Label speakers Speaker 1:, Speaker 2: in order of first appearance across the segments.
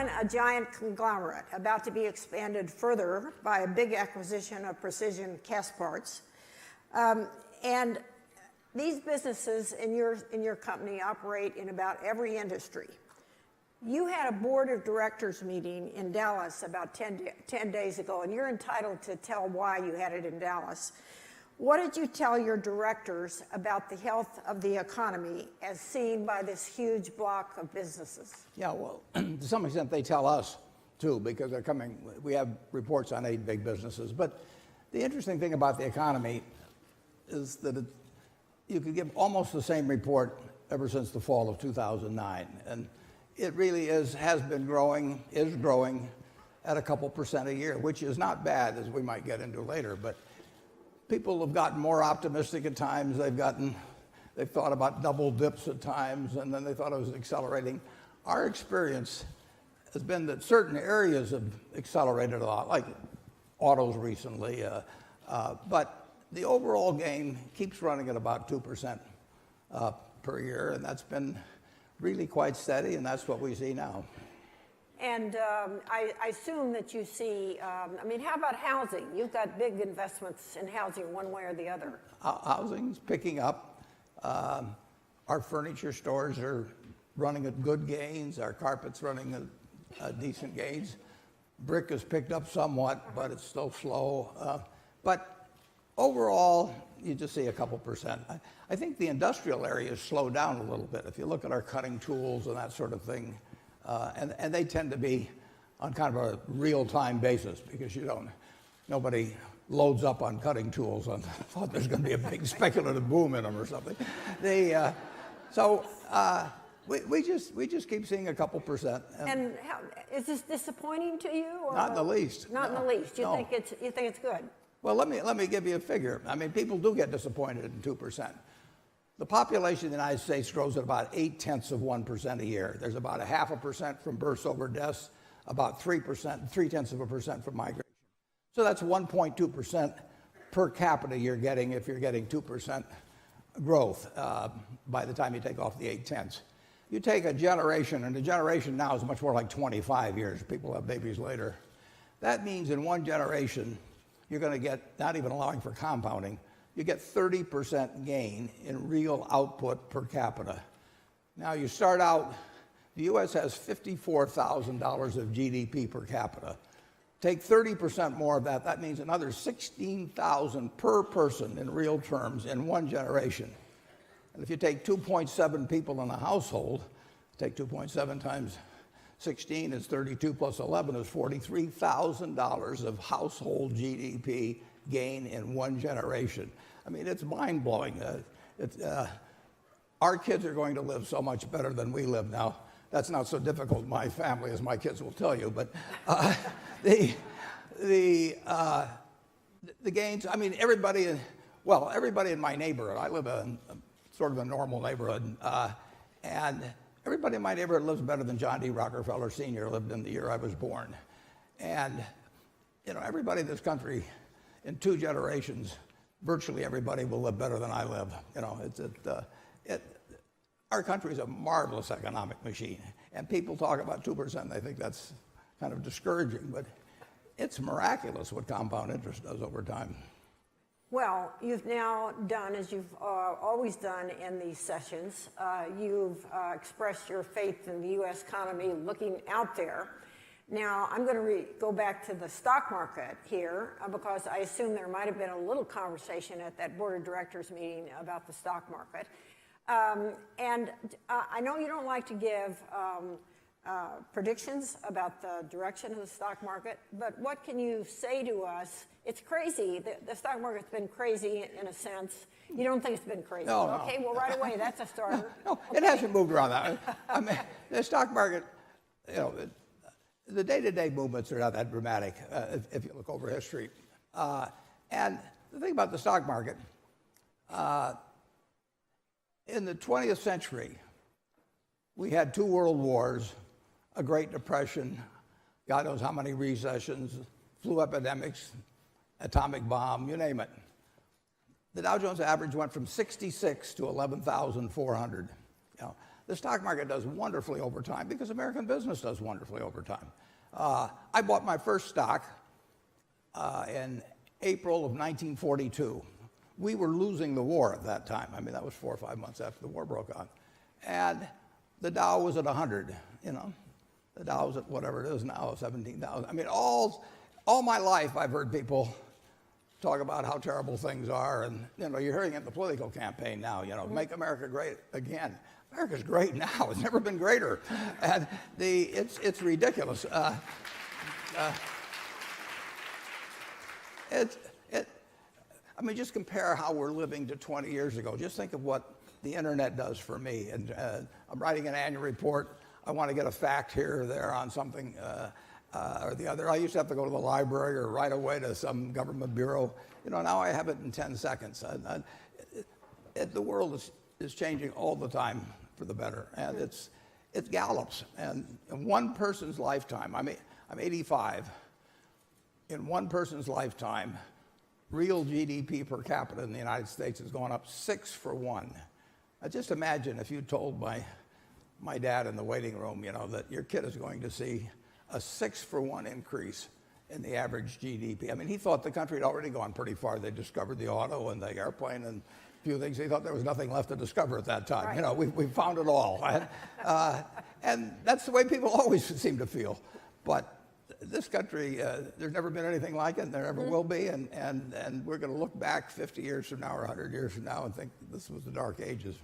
Speaker 1: run a giant conglomerate about to be expanded further by a big acquisition of Precision Cast Parts. And these businesses in your company operate in about every industry. You had a board of directors meeting in Dallas about 10 days ago, and you're entitled to tell why you had it in Dallas. What did you tell your directors about the health of the economy as seen by this huge block of businesses?
Speaker 2: Yeah, well, to some extent they tell us too, because they're coming. We have reports on 8 big businesses. But the interesting thing about the economy is that you could give almost the same report ever since the fall of 2009. And it really has been growing, is growing at a couple percent a year, which is not bad, as we might get into later. But people have gotten more optimistic at times. They've thought about double dips at times, and then they thought it was accelerating. Our experience has been that certain areas have accelerated a lot, like autos recently. But the overall gain keeps running at about 2% per year, and that's been really quite steady, and that's what we see now.
Speaker 1: And I assume that you see, how about housing? You've got big investments in housing one way or the other.
Speaker 2: Housing's picking up. Our furniture stores are running at good gains. Our carpet's running at decent gains. Brick has picked up somewhat, but it's still slow. But overall, you just see a couple percent. I think the industrial area has slowed down a little bit. If you look at our cutting tools and that sort of thing, and they tend to be on kind of a real-time basis because nobody loads up on cutting tools and thought there's going to be a big speculative boom in them or something. We just keep seeing a couple percent.
Speaker 1: And is this disappointing to you? Or
Speaker 2: not in the least.
Speaker 1: Not in the least. You think it's good?
Speaker 2: Well, let me give you a figure. People do get disappointed in 2%. The population of the United States grows at about 0.8% a year. There's about 0.5% from births over deaths, about 0.3% from migration. So that's 1.2% per capita you're getting if you're getting 2% growth by the time you take off the 0.8. You take a generation, and a generation now is much more like 25 years. People have babies later. That means in one generation, you're going to get, not even allowing for compounding, you get 30% gain in real output per capita. Now you start out, the U.S. has $54,000 of GDP per capita. Take 30% more of that, that means another $16,000 per person in real terms in one generation. And if you take 2.7 people in a household, take 2.7 times 16 is 32 plus 11 is $43,000 of household GDP gain in one generation. It's mind-blowing. Our kids are going to live so much better than we live now. That's not so difficult in my family, as my kids will tell you. But the gains. Everybody in my neighborhood. I live in sort of a normal neighborhood, and everybody in my neighborhood lives better than John D. Rockefeller Sr. lived in the year I was born. And everybody in this country, in 2 generations, virtually everybody will live better than I live. Our country is a marvelous economic machine, and people talk about 2%, and they think that's kind of discouraging, but it's miraculous what compound interest does over time.
Speaker 1: Well, you've now done, as you've always done in these sessions, you've expressed your faith in the U.S. economy looking out there. Now, I'm going to go back to the stock market here because I assume there might have been a little conversation at that board of directors meeting about the stock market. And I know you don't like to give predictions about the direction of the stock market, but what can you say to us? It's crazy. The stock market's been crazy in a sense. You don't think it's been crazy?
Speaker 2: No.
Speaker 1: Okay, well, right away, that's a starter.
Speaker 2: No,
Speaker 1: okay.
Speaker 2: It hasn't moved around that. The stock market, the day-to-day movements are not that dramatic if you look over history. And the thing about the stock market, in the 20th century, we had 2 world wars, a Great Depression, God knows how many recessions, flu epidemics, atomic bomb, you name it. The Dow Jones average went from 66 to 11,400. The stock market does wonderfully over time because American business does wonderfully over time. I bought my first stock in April of 1942. We were losing the war at that time. I mean, that was 4 or 5 months after the war broke out. And the Dow was at 100, you know. The Dow's at whatever it is now, 17,000. I mean, all my life I've heard people talk about how terrible things are. And, you know, you're hearing it in the political campaign now, you know, make America great again. America's great now. It's never been greater. And it's ridiculous. I mean, just compare how we're living to 20 years ago. Just think of what the internet does for me. And I'm writing an annual report. I want to get a fact here or there on something or the other. I used to have to go to the library or right away to some government bureau. You know, now I have it in 10 seconds. The world is changing all the time for the better, and it gallops. And in one person's lifetime, I'm 85. In one person's lifetime, real GDP per capita in the United States has gone up 6 for 1. Now just imagine if you told my dad in the waiting room, you know, that your kid is going to see a 6 for 1 increase in the average GDP. I mean, he thought the country had already gone pretty far. They discovered the auto and the airplane and a few things. He thought there was nothing left to discover at that time. Right. You know, we found it all. And that's the way people always seem to feel. But this country, there's never been anything like it, and there never will be, and we're going to look back 50 years from now or 100 years from now and think this was the dark ages.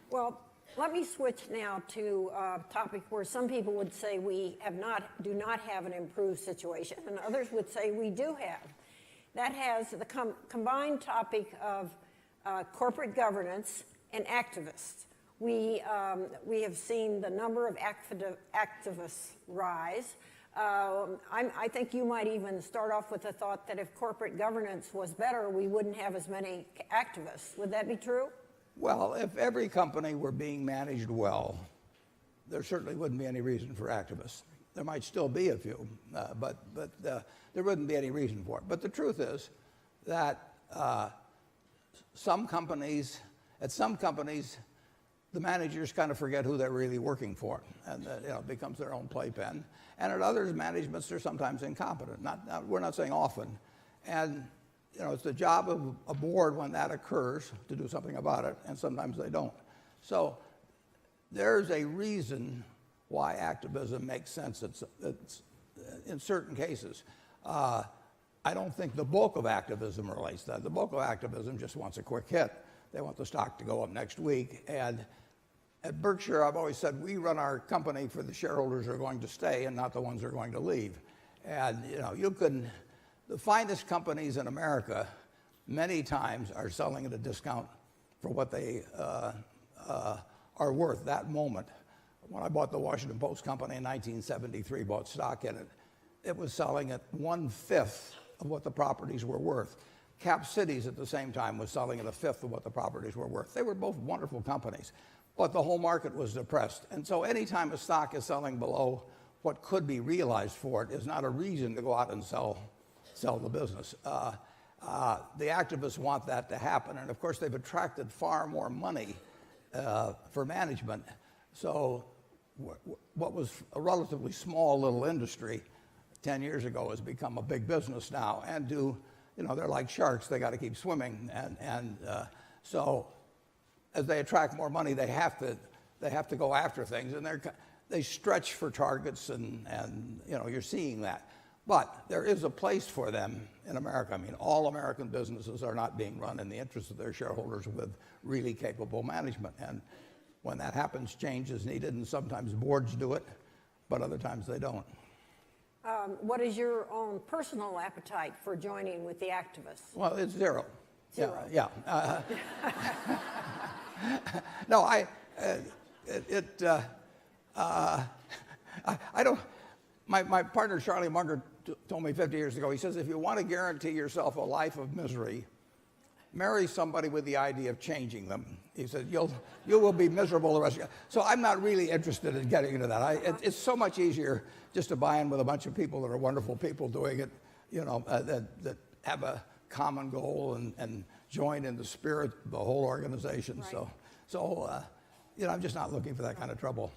Speaker 1: Well, let me switch now to a topic where some people would say we do not have an improved situation, and others would say we do have. That has the combined topic of corporate governance and activists. We have seen the number of activists rise. I think you might even start off with the thought that if corporate governance was better, we wouldn't have as many activists. Would that be true?
Speaker 2: Well, if every company were being managed well, there certainly wouldn't be any reason for activists. There might still be a few, but there wouldn't be any reason for it. But the truth is that at some companies, the managers kind of forget who they're really working for, and you know, it becomes their own playpen. And at others, managements are sometimes incompetent. We're not saying often. And you know, it's the job of a board when that occurs to do something about it, and sometimes they don't. So there's a reason why activism makes sense. It's in certain cases. I don't think the bulk of activism relates to that. The bulk of activism just wants a quick hit. They want the stock to go up next week. And at Berkshire, I've always said we run our company for the shareholders who are going to stay and not the ones who are going to leave. And you know, the finest companies in America many times are selling at a discount for what they are worth that moment. When I bought the Washington Post company in 1973, bought stock in it, it was selling at 1/5 of what the properties were worth. Cap Cities at the same time was selling at 1/5 of what the properties were worth. They were both wonderful companies, but the whole market was depressed. And so anytime a stock is selling below what could be realized for it is not a reason to go out and sell the business. The activists want that to happen, and of course they've attracted far more money for management. So what was a relatively small little industry 10 years ago has become a big business now, and they're like sharks. They got to keep swimming, and so as they attract more money, they have to go after things, and they stretch for targets, and you're seeing that. But there is a place for them in America. I mean, all American businesses are not being run in the interest of their shareholders with really capable management, and when that happens, change is needed, and sometimes boards do it, but other times they don't.
Speaker 1: What is your own personal appetite for joining with the activists?
Speaker 2: Well, it's zero.
Speaker 1: Zero.
Speaker 2: Yeah. No, I don't. My partner Charlie Munger told me 50 years ago. He says, if you want to guarantee yourself a life of misery, marry somebody with the idea of changing them. He said, you will be miserable the rest of your life. So I'm not really interested in getting into that. It's so much easier just to buy in with a bunch of people that are wonderful people doing it, that have a common goal and join in the spirit of the whole organization.
Speaker 1: Right.
Speaker 2: So I'm just not looking for that kind of trouble.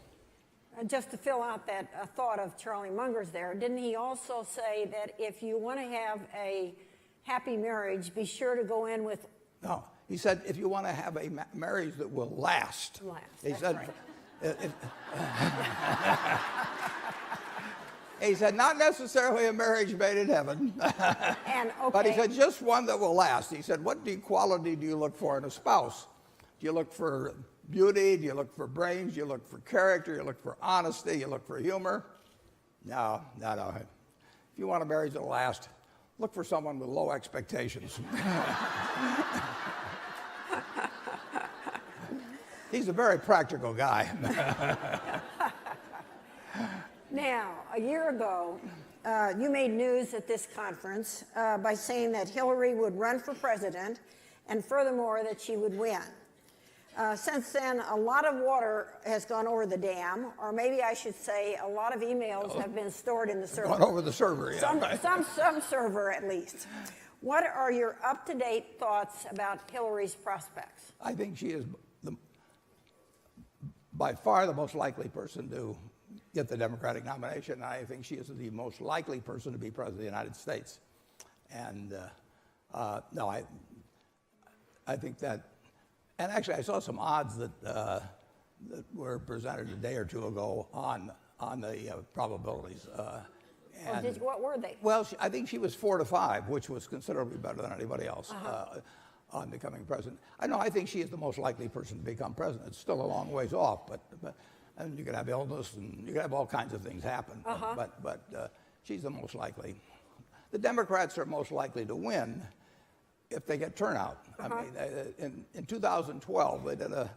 Speaker 1: Just to fill out that thought of Charlie Munger's there, didn't he also say that if you want to have a happy marriage, be sure to go in with...
Speaker 2: No, he said if you want to have a marriage that will last. He
Speaker 1: That's
Speaker 2: said,
Speaker 1: right.
Speaker 2: He said not necessarily a marriage made in heaven,
Speaker 1: And
Speaker 2: but he
Speaker 1: okay,
Speaker 2: said just one that will last. He said, what quality do you look for in a spouse? Do you look for beauty? Do you look for brains? Do you look for character? Do you look for honesty? You look for humor? No. If you want a marriage that'll last, look for someone with low expectations. He's a very practical guy.
Speaker 1: now, a year ago, you made news at this conference by saying that Hillary would run for president, and furthermore, that she would win. Since then, a lot of water has gone over the dam, or maybe I should say a lot of emails have been stored in the server.
Speaker 2: Gone over the server, yeah.
Speaker 1: Some server, at least. What are your up-to-date thoughts about Hillary's prospects?
Speaker 2: I think she is by far the most likely person to get the Democratic nomination. I think she is the most likely person to be president of the United States. And no, I think that, and actually I saw some odds that were presented a day or two ago on the probabilities.
Speaker 1: What were they?
Speaker 2: Well, I think she was 4 to 5, which was considerably better than anybody else on becoming president. I think she is the most likely person to become president. It's still a long ways off, but and you could have illness and you could have all kinds of things happen. But she's the most likely. The Democrats are most likely to win if they get turnout. I mean, in 2012, they did a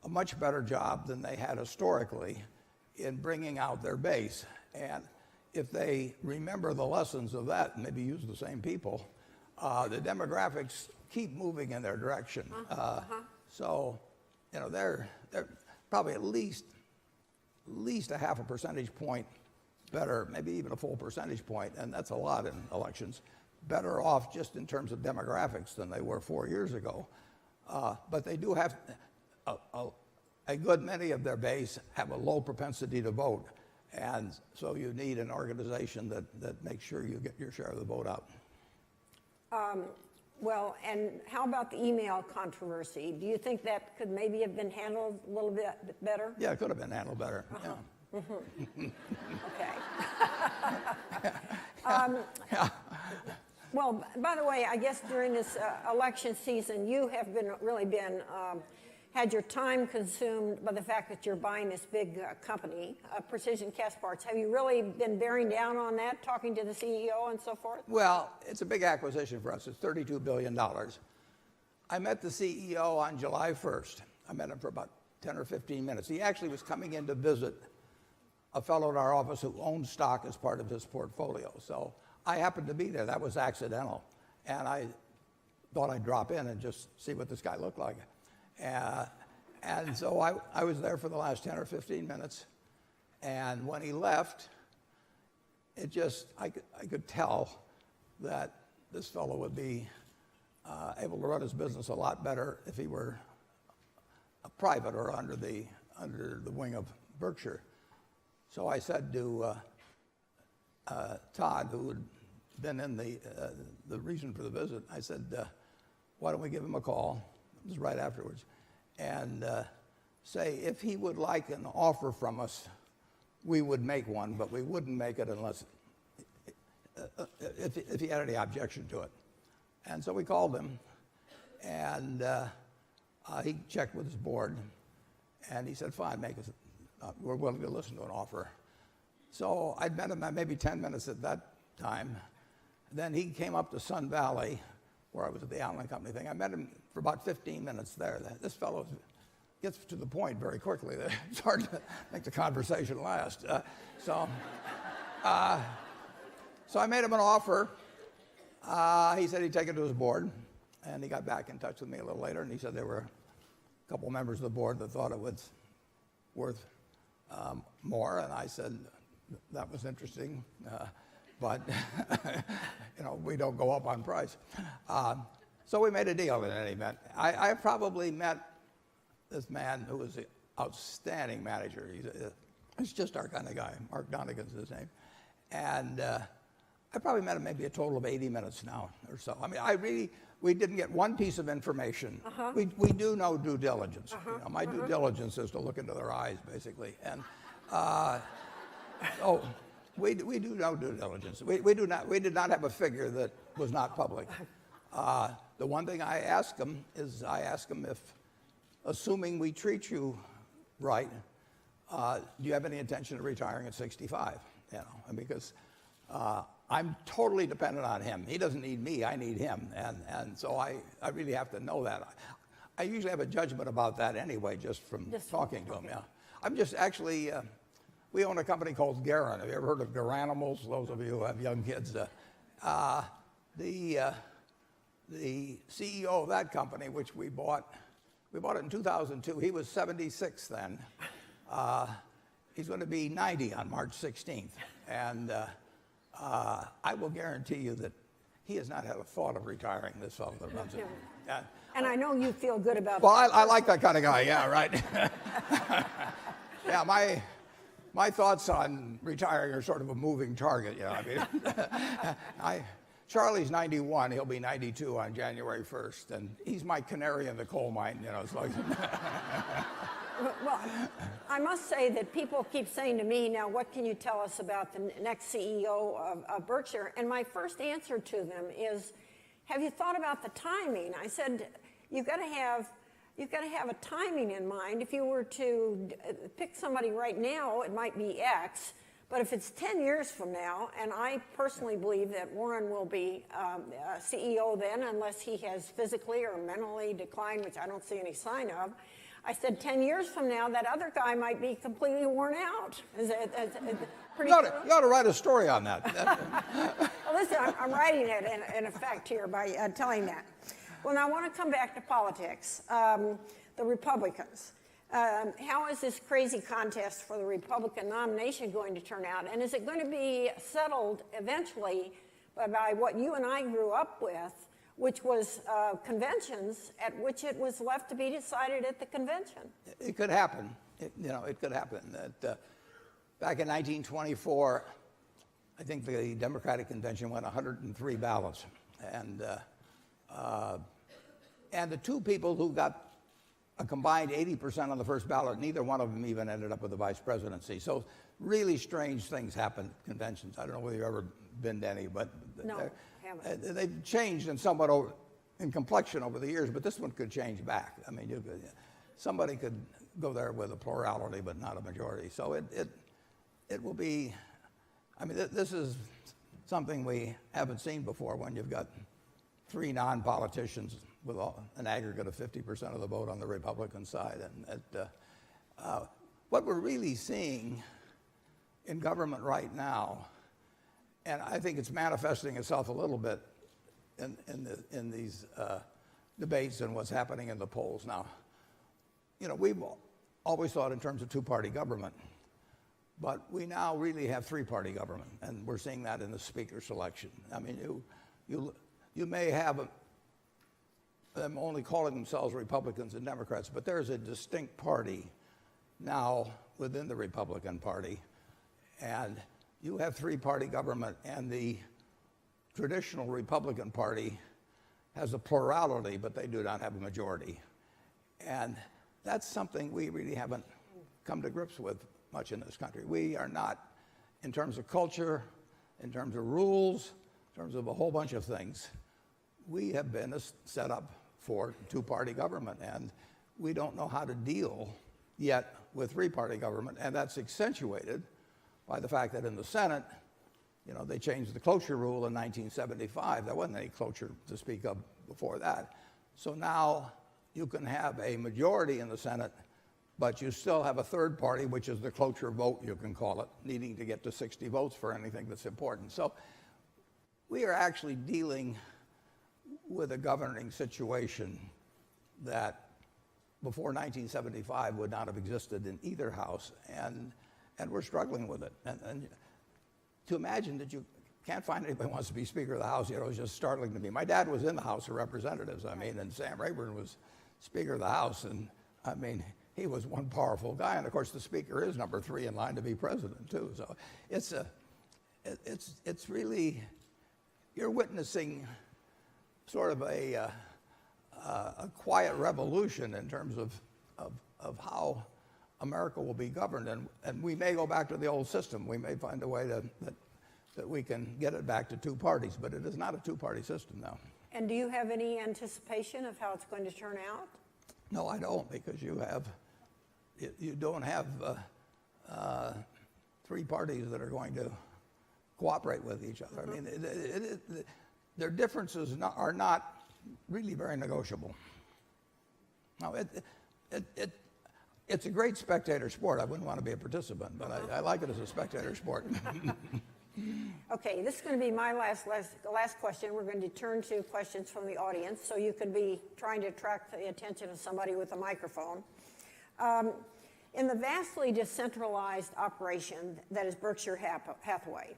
Speaker 2: much better job than they had historically in bringing out their base. And if they remember the lessons of that and maybe use the same people, the demographics keep moving in their direction. So, they're probably at least a half a percentage point better, maybe even a full percentage point, and that's a lot in elections, better off just in terms of demographics than they were 4 years ago. But they do have a good many of their base have a low propensity to vote. And so you need an organization that makes sure you get your share of the vote out.
Speaker 1: Well, and how about the email controversy? Do you think that could maybe have been handled a little bit better?
Speaker 2: Yeah, it could have been handled better. Yeah.
Speaker 1: Okay. Well, by the way, I guess during this election season, you have really been had your time consumed by the fact that you're buying this big company, Precision Cast Parts. Have you really been bearing down on that, talking to the CEO and so forth?
Speaker 2: Well, it's a big acquisition for us. It's $32 billion. I met the CEO on July 1st. I met him for about 10 or 15 minutes. He actually was coming in to visit a fellow in our office who owned stock as part of his portfolio. So I happened to be there. That was accidental. And I thought I'd drop in and just see what this guy looked like. And so I was there for the last 10 or 15 minutes. And when he left, I could tell that this fellow would be able to run his business a lot better if he were a private or under the wing of Berkshire. So I said to Todd, who had been in the reason for the visit, I said, why don't we give him a call? It was right afterwards. And say if he would like an offer from us, we would make one, but we wouldn't make it unless if he had any objection to it. And so we called him, and he checked with his board, and he said, fine, we're willing to listen to an offer. So I'd met him maybe 10 minutes at that time. Then he came up to Sun Valley, where I was at the Allen Company thing. I met him for about 15 minutes there. This fellow gets to the point very quickly. It's hard to make the conversation last. So I made him an offer. He said he'd take it to his board, and he got back in touch with me a little later, and he said there were a couple members of the board that thought it was worth more, and I said that was interesting. But we don't go up on price. So we made a deal in any event. I probably met this man who was outstanding manager. He's just our kind of guy. Mark Donegan's his name. And I probably met him maybe a total of 80 minutes now or so. I mean, we didn't get one piece of information. We do know due diligence. You know, my due diligence is to look into their eyes, basically. And we do know due diligence. We did not have a figure that was not public. The one thing I ask him is, if, assuming we treat you right, do you have any intention of retiring at 65? You know, and because I'm totally dependent on him. He doesn't need me, I need him. And so I really have to know that. I usually have a judgment about that anyway, just from talking to him, yeah. I'm just actually, we own a company called Garan. Have you ever heard of Garanimals? Those of you who have young kids. The CEO of that company, which we bought it in 2002. He was 76 then. He's going to be 90 on March 16th. And I will guarantee you that he has not had a thought of retiring, this fellow that runs it.
Speaker 1: And I know you feel good about that.
Speaker 2: Well, I like that kind of guy, yeah, right. Yeah, my thoughts on retiring are sort of a moving target, you know. I mean, Charlie's 91, he'll be 92 on January 1st, and he's my canary in the coal mine, you know. It's like
Speaker 1: Well, I must say that people keep saying to me, now what can you tell us about the next CEO of Berkshire? And my first answer to them is, have you thought about the timing? I said, you've got to have a timing in mind. If you were to pick somebody right now, it might be X. But if it's 10 years from now, and I personally believe that Warren will be CEO then, unless he has physically or mentally declined, which I don't see any sign of, I said 10 years from now, that other guy might be completely worn out. Is it pretty
Speaker 2: you ought to write a story on that.
Speaker 1: Well, listen, I'm writing it in effect here by telling that. Well, now I want to come back to politics. The Republicans. How is this crazy contest for the Republican nomination going to turn out? And is it going to be settled eventually by what you and I grew up with, which was conventions at which it was left to be decided at the convention?
Speaker 2: It could happen. It could happen. Back in 1924, I think the Democratic convention went 103 ballots. And the two people who got a combined 80% on the first ballot, neither one of them even ended up with the vice presidency. So really strange things happen at conventions. I don't know whether you've ever been to any, but
Speaker 1: no, haven't.
Speaker 2: They've changed in complexion over the years, but this one could change back. I mean, somebody could go there with a plurality, but not a majority. So it will be, I mean, this is something we haven't seen before, when you've got three non-politicians with an aggregate of 50% of the vote on the Republican side. And what we're really seeing in government right now, and I think it's manifesting itself a little bit in these debates and what's happening in the polls now. You know, we've always thought in terms of two-party government, but we now really have three-party government, and we're seeing that in the speaker selection. I mean, you may have them only calling themselves Republicans and Democrats, but there's a distinct party now within the Republican Party, and you have three-party government, and the traditional Republican Party has a plurality, but they do not have a majority. And that's something we really haven't come to grips with much in this country. We are not, in terms of culture, in terms of rules, in terms of a whole bunch of things, we have been set up for two-party government, and we don't know how to deal yet with three-party government, and that's accentuated by the fact that in the Senate, you know, they changed the cloture rule in 1975. There wasn't any cloture to speak of before that. So now you can have a majority in the Senate, but you still have a third party, which is the cloture vote, you can call it, needing to get to 60 votes for anything that's important. So we are actually dealing with a governing situation that before 1975 would not have existed in either house, and we're struggling with it. And to imagine that you can't find anybody who wants to be Speaker of the House, you know, is just startling to me. My dad was in the House of Representatives, I mean, and Sam Rayburn was Speaker of the House, and I mean, he was one powerful guy. And of course, the speaker is number 3 in line to be president too. So it's really, you're witnessing sort of a quiet revolution in terms of how America will be governed, and we may go back to the old system. We may find a way that we can get it back to 2 parties, but it is not a 2-party system now.
Speaker 1: And do you have any anticipation of how it's going to turn out?
Speaker 2: No, I don't, because you don't have 3 parties that are going to cooperate with each other. I mean, their differences are not really very negotiable. Now, it's a great spectator sport. I wouldn't want to be a participant, but I like it as a spectator sport.
Speaker 1: Okay, this is going to be my last question. We're going to turn to questions from the audience, so you could be trying to attract the attention of somebody with a microphone. In the vastly decentralized operation that is Berkshire Hathaway,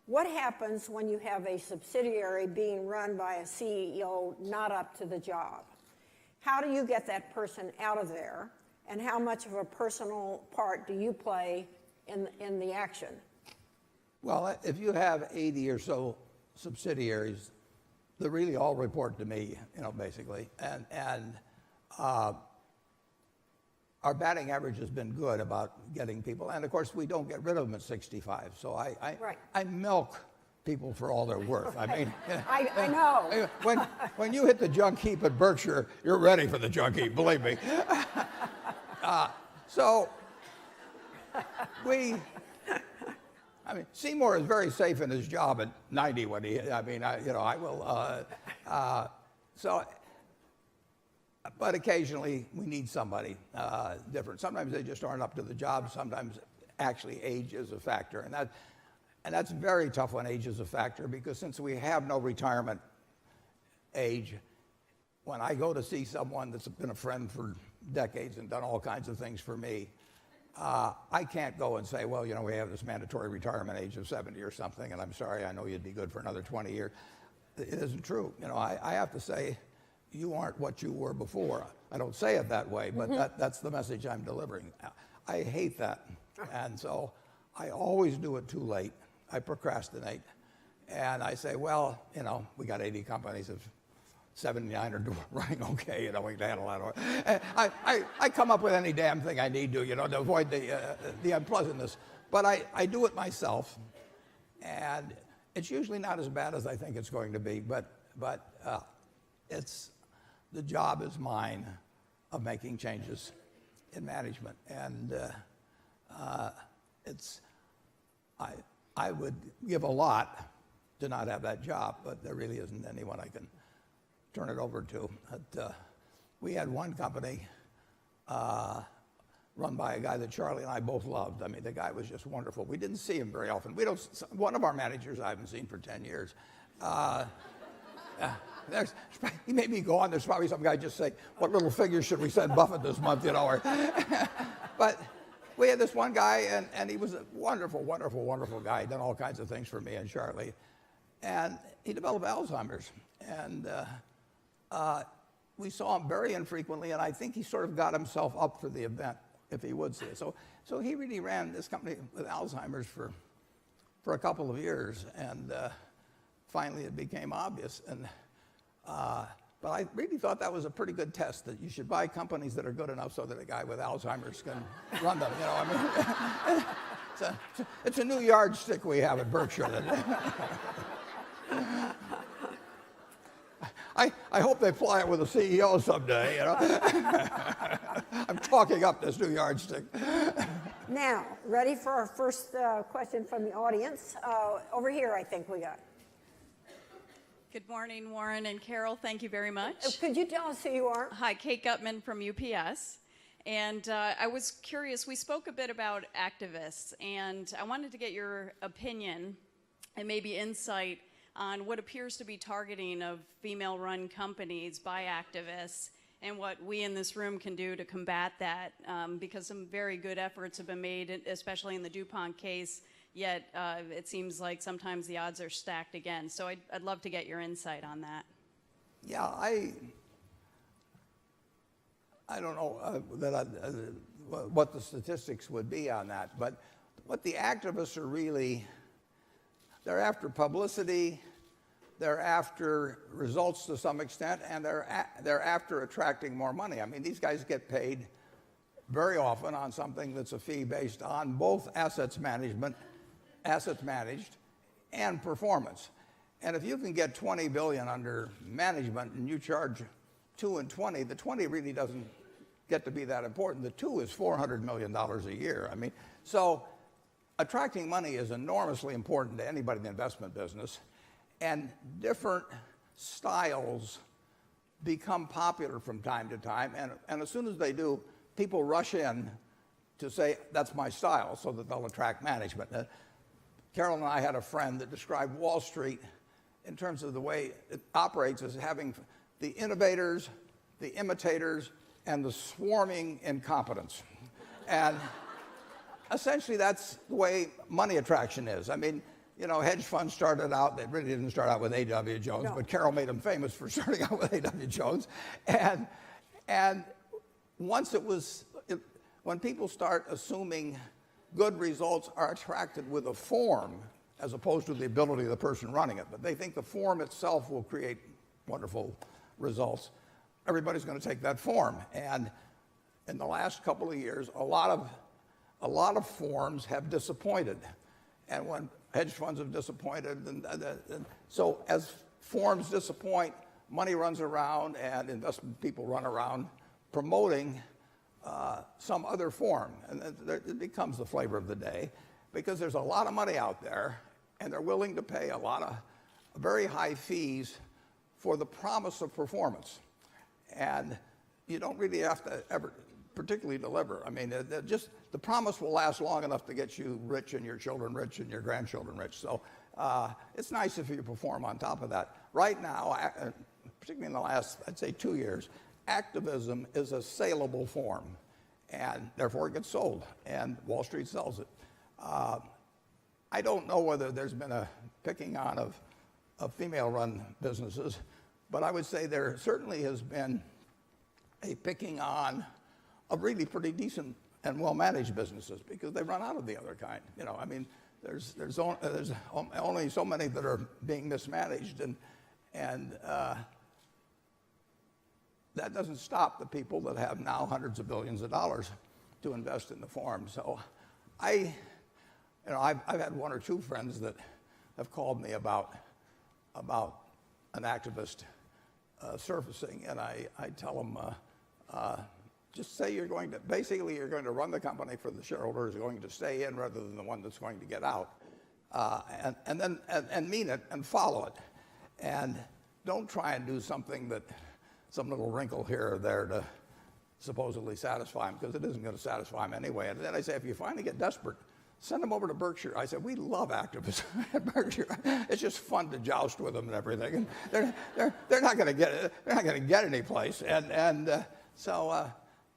Speaker 1: what happens when you have a subsidiary being run by a CEO not up to the job? How do you get that person out of there, and how much of a personal part do you play in the action?
Speaker 2: Well, if you have 80 or so subsidiaries, they really all report to me, basically. And our batting average has been good about getting people. And of course, we don't get rid of them at 65. So I milk people for all they're worth. I mean,
Speaker 1: I know.
Speaker 2: When you hit the junk heap at Berkshire, you're ready for the junk heap, believe me. So Seymour is very safe in his job at 90 when I will. But occasionally we need somebody different. Sometimes they just aren't up to the job. Sometimes actually age is a factor, and that's very tough when age is a factor, because since we have no retirement age, when I go to see someone that's been a friend for decades and done all kinds of things for me, I can't go and say, well, we have this mandatory retirement age of 70 or something, and I'm sorry, I know you'd be good for another 20 years. It isn't true. I have to say, you aren't what you were before. I don't say it that way, but that's the message I'm delivering. I hate that. And so I always do it too late. I procrastinate. And I say, well, we got 80 companies. If 79 are running okay, we can handle that. I come up with any damn thing I need to, to avoid the unpleasantness. But I do it myself. And it's usually not as bad as I think it's going to be. But the job is mine of making changes in management. And I would give a lot to not have that job, but there really isn't anyone I can turn it over to. We had one company run by a guy that Charlie and I both loved. I mean, the guy was just wonderful. We didn't see him very often. One of our managers I haven't seen for 10 years. He made me go on. There's probably some guy just say, what little figures should we send Buffett this month, But we had this one guy, and he was a wonderful, wonderful, wonderful guy. He done all kinds of things for me and Charlie. And he developed Alzheimer's. And we saw him very infrequently, and I think he sort of got himself up for the event, if he would see it. So he really ran this company with Alzheimer's for a couple of years, and finally it became obvious. But I really thought that was a pretty good test, that you should buy companies that are good enough so that a guy with Alzheimer's can run them. It's a new yardstick we have at Berkshire. I hope they fly it with a CEO someday. I'm talking up this new yardstick.
Speaker 1: Now, ready for our first question from the audience? Over here, I think we got.
Speaker 3: Good morning, Warren and Carol. Thank you very much.
Speaker 1: Could you tell us who you are?
Speaker 3: Hi, Kate Gutman from UPS. And I was curious, we spoke a bit about activists, and I wanted to get your opinion and maybe insight on what appears to be targeting of female-run companies by activists and what we in this room can do to combat that, because some very good efforts have been made, especially in the DuPont case, yet it seems like sometimes the odds are stacked again. So I'd love to get your insight on that.
Speaker 2: Yeah, I don't know what the statistics would be on that, but what the activists are really, they're after publicity, they're after results to some extent, and they're after attracting more money. I mean, these guys get paid very often on something that's a fee based on both assets managed, and performance. And if you can get 20 billion under management and you charge 2 and 20, the 20 really doesn't get to be that important. The 2 is $400 million a year. I mean, so attracting money is enormously important to anybody in the investment business, and different styles become popular from time to time, and as soon as they do, people rush in to say, that's my style, so that they'll attract management. Carol and I had a friend that described Wall Street in terms of the way it operates as having the innovators, the imitators, and the swarming incompetents. And essentially that's the way money attraction is. I mean, you know, hedge funds started out, they really didn't start out with A.W. Jones,
Speaker 1: No.
Speaker 2: but Carol made them famous for starting out with A.W. Jones. And once when people start assuming good results are attracted with a form as opposed to the ability of the person running it, but they think the form itself will create wonderful results, everybody's going to take that form. And in the last couple of years, a lot of forms have disappointed. And when hedge funds have disappointed, and so as forms disappoint, money runs around and investment people run around promoting some other form. And it becomes the flavor of the day because there's a lot of money out there and they're willing to pay a lot of very high fees for the promise of performance. And you don't really have to ever particularly deliver. I mean, just the promise will last long enough to get you rich and your children rich and your grandchildren rich. So it's nice if you perform on top of that. Right now, particularly in the last, I'd say 2 years, activism is a saleable form, and therefore it gets sold, and Wall Street sells it. I don't know whether there's been a picking on of female-run businesses, but I would say there certainly has been a picking on of really pretty decent and well-managed businesses because they run out of the other kind. You know, I mean, there's only so many that are being mismanaged, and that doesn't stop the people that have now hundreds of billions of dollars to invest in the form. So I've had 1 or 2 friends that have called me about an activist surfacing, and I tell them, just say you're going to run the company for the shareholders who are going to stay in rather than the one that's going to get out, and mean it and follow it, and don't try and do something that some little wrinkle here or there to supposedly satisfy them, because it isn't going to satisfy them anyway. And then I say, if you finally get desperate, send them over to Berkshire. I said, we love activists at Berkshire. It's just fun to joust with them and everything. And they're not going to get it. They're not going to get any place.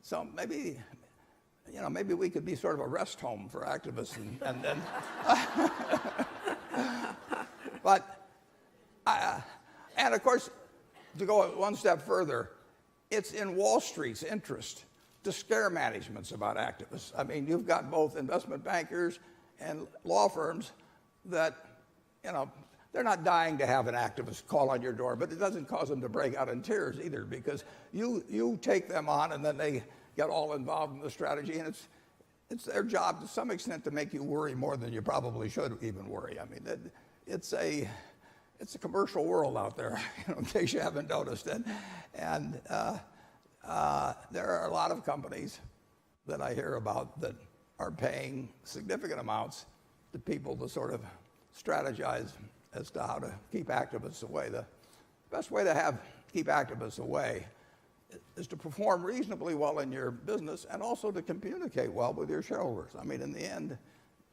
Speaker 2: So maybe, you know, maybe we could be sort of a rest home for activists. And of course, to go one step further, it's in Wall Street's interest to scare managements about activists. I mean, you've got both investment bankers and law firms that, you know, they're not dying to have an activist call on your door, but it doesn't cause them to break out in tears either, because you take them on and then they get all involved in the strategy, and it's their job to some extent to make you worry more than you probably should even worry. I mean, it's a commercial world out there, you know, in case you haven't noticed it. And there are a lot of companies that I hear about that are paying significant amounts to people to sort of strategize as to how to keep activists away. The best way to keep activists away is to perform reasonably well in your business and also to communicate well with your shareholders. I mean, in the end,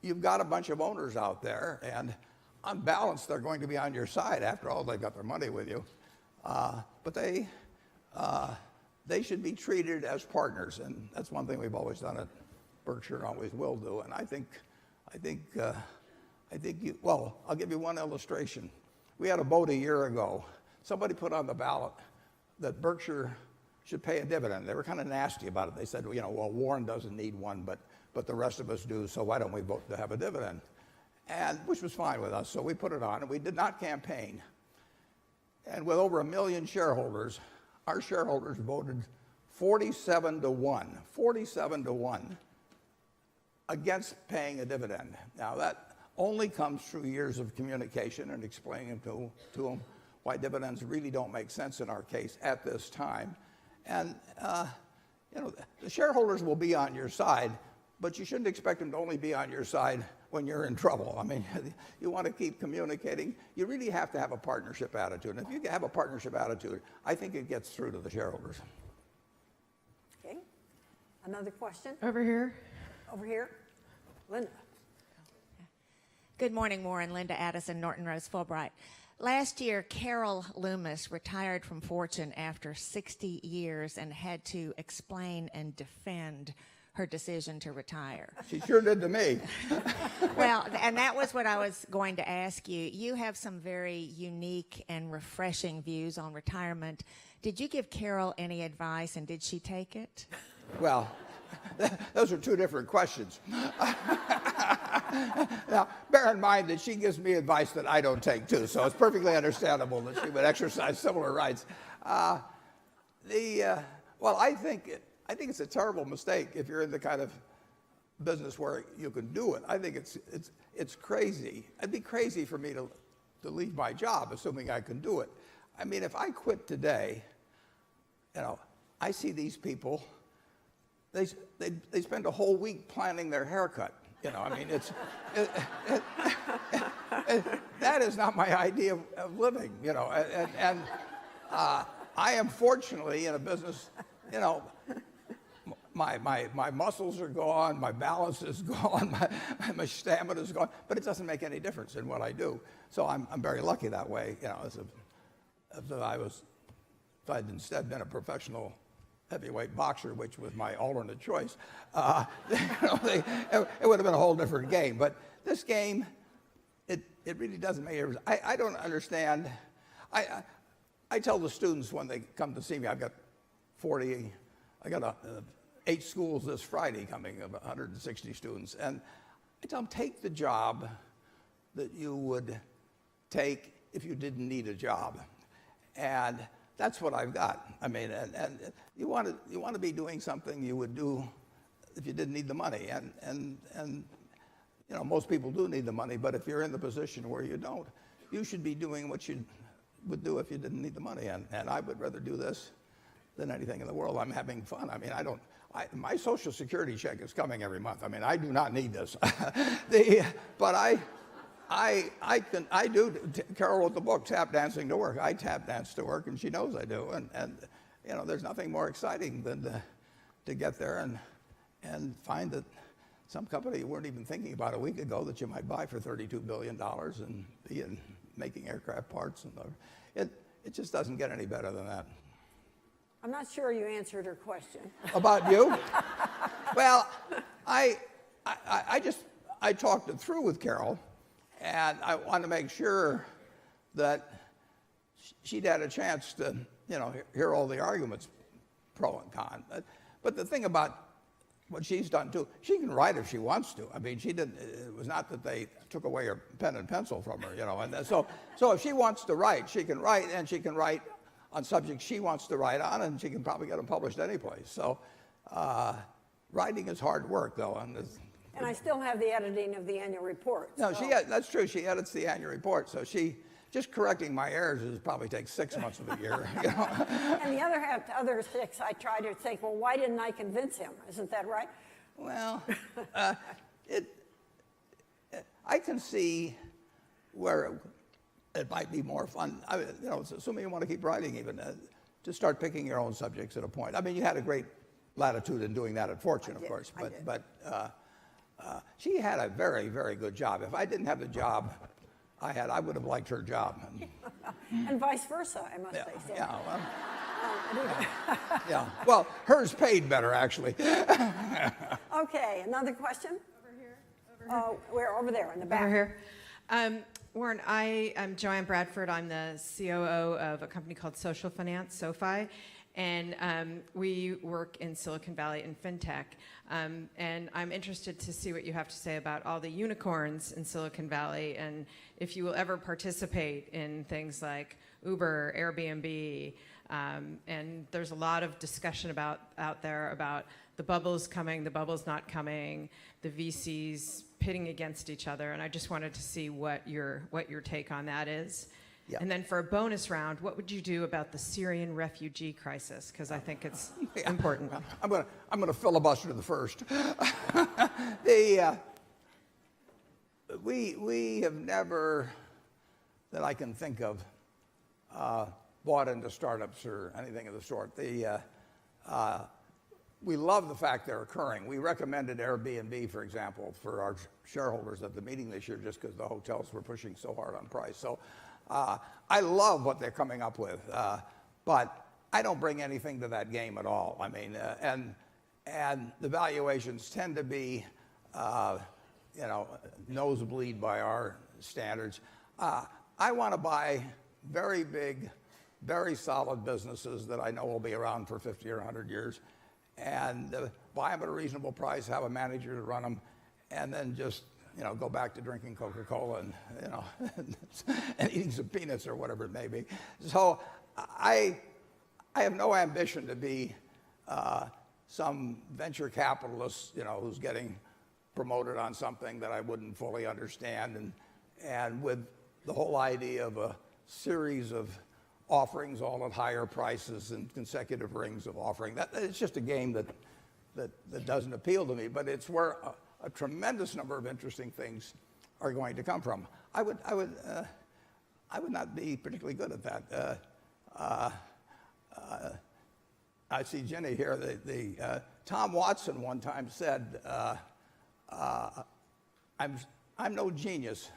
Speaker 2: you've got a bunch of owners out there, and on balance, they're going to be on your side. After all, they've got their money with you. But they should be treated as partners, and that's one thing we've always done at Berkshire and always will do. And I think well, I'll give you one illustration. We had a vote a year ago. Somebody put on the ballot that Berkshire should pay a dividend. They were kind of nasty about it. They said, well, Warren doesn't need one, but the rest of us do, so why don't we vote to have a dividend? And which was fine with us, so we put it on, and we did not campaign. And with over 1 million shareholders, our shareholders voted 47 to 1 against paying a dividend. Now that only comes through years of communication and explaining to them why dividends really don't make sense in our case at this time. And the shareholders will be on your side, but you shouldn't expect them to only be on your side when you're in trouble. I mean, you want to keep communicating. You really have to have a partnership attitude. And if you have a partnership attitude, I think it gets through to the shareholders.
Speaker 1: Okay. Another question?
Speaker 4: Over here.
Speaker 1: Over here. Linda.
Speaker 5: Good morning, Warren. Linda Addison, Norton Rose Fulbright. Last year, Carol Loomis retired from Fortune after 60 years and had to explain and defend her decision to retire.
Speaker 2: She sure did to me.
Speaker 5: Well, and that was what I was going to ask you. You have some very unique and refreshing views on retirement. Did you give Carol any advice, and did she take it?
Speaker 2: Well, those are two different questions. Now, bear in mind that she gives me advice that I don't take too, so it's perfectly understandable that she would exercise similar rights. Well, I think it's a terrible mistake if you're in the kind of business where you can do it. I think it's crazy. It'd be crazy for me to leave my job, assuming I can do it. I mean, if I quit today, I see these people. They spend a whole week planning their haircut. I mean, that is not my idea of living. And I am fortunately in a business. My muscles are gone, my balance is gone, my stamina is gone, but it doesn't make any difference in what I do. So I'm very lucky that way. If I'd instead been a professional heavyweight boxer, which was my alternate choice, it would have been a whole different game. But this game, it really doesn't make any difference. I don't understand. I tell the students when they come to see me, I've got 8 schools this Friday coming of 160 students, and I tell them, take the job that you would take if you didn't need a job. And that's what I've got. I mean, and you want to be doing something you would do if you didn't need the money. And most people do need the money, but if you're in the position where you don't, you should be doing what you would do if you didn't need the money. And I would rather do this than anything in the world. I'm having fun. I mean, my Social Security check is coming every month. I mean, I do not need this. But I do. Carol wrote the book, Tap Dancing to Work. I tap dance to work, and she knows I do. And there's nothing more exciting than to get there and find that some company you weren't even thinking about a week ago that you might buy for $32 billion and be in making aircraft parts. And it just doesn't get any better than that.
Speaker 1: I'm not sure you answered her question.
Speaker 2: About you? Well, I talked it through with Carol, and I wanted to make sure that she'd had a chance to, hear all the arguments, pro and con. But the thing about what she's done too, she can write if she wants to. I mean, she didn't. It was not that they took away her pen and pencil from her, And so if she wants to write, she can write, and she can write on subjects she wants to write on, and she can probably get them published any place. So writing is hard work, though.
Speaker 1: And I still have the editing of the annual report.
Speaker 2: No, that's true. She edits the annual report. So just correcting my errors probably takes 6 months of the year.
Speaker 1: And the other 6, I try to think, well, why didn't I convince him? Isn't that right?
Speaker 2: Well, I can see where it might be more fun. Assuming you want to keep writing, even to start picking your own subjects at a point. I mean, you had a great latitude in doing that at Fortune, of course, but she had a very, very good job. If I didn't have the job I had, I would have liked her job.
Speaker 1: And vice versa, I must say.
Speaker 2: Yeah, yeah. Well, hers paid better, actually.
Speaker 1: Okay, another question? We're over there in the back.
Speaker 4: Over here. Warren, I am Joanne Bradford. I'm the COO of a company called Social Finance, SoFi. And we work in Silicon Valley in fintech. And I'm interested to see what you have to say about all the unicorns in Silicon Valley, and if you will ever participate in things like Uber, Airbnb. And there's a lot of discussion out there about the bubble's coming, the bubble's not coming, the VCs pitting against each other. And I just wanted to see what your take on that is.
Speaker 2: Yeah.
Speaker 4: And then for a bonus round, what would you do about the Syrian refugee crisis? Because I think it's important.
Speaker 2: I'm gonna filibuster the first. We have never, that I can think of, bought into startups or anything of the sort. We love the fact they're occurring. We recommended Airbnb, for example, for our shareholders at the meeting this year just because the hotels were pushing so hard on price. So I love what they're coming up with, but I don't bring anything to that game at all. I mean, and the valuations tend to be, nosebleed by our standards. I want to buy very big, very solid businesses that I know will be around for 50 or 100 years, and buy them at a reasonable price, have a manager to run them, and then just go back to drinking Coca-Cola and and eating some peanuts or whatever it may be. So I have no ambition to be some venture capitalist, who's getting promoted on something that I wouldn't fully understand, and with the whole idea of a series of offerings all at higher prices and consecutive rings of offering. That it's just a game that doesn't appeal to me, but it's where a tremendous number of interesting things are going to come from. I would not be particularly good at that. I see Jenny here. Tom Watson one time said, "I'm no genius,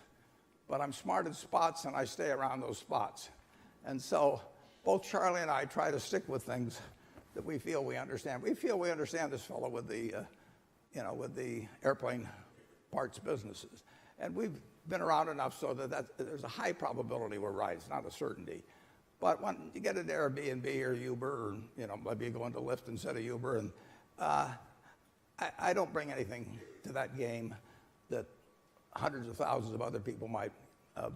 Speaker 2: but I'm smart at spots, and I stay around those spots." And so both Charlie and I try to stick with things that we feel we understand. We feel we understand this fellow with the airplane parts businesses. And we've been around enough so that there's a high probability we're right. It's not a certainty. But when you get into Airbnb or Uber, or maybe you go into Lyft instead of Uber, and I don't bring anything to that game that hundreds of thousands of other people might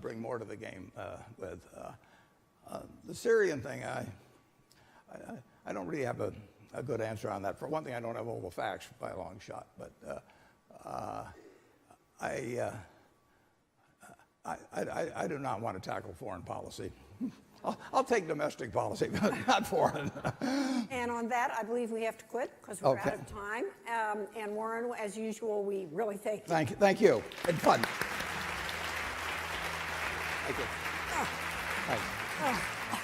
Speaker 2: bring more to the game with. The Syrian thing, I don't really have a good answer on that. For one thing, I don't have all the facts by a long shot, but I do not want to tackle foreign policy. I'll take domestic policy, but not foreign.
Speaker 1: And on that, I believe we have to quit because we're
Speaker 2: Okay.
Speaker 1: out of time. And Warren, as usual, we really thank you.
Speaker 2: Thank you. It's fun. Thank you. Thanks.
Speaker 1: Oh.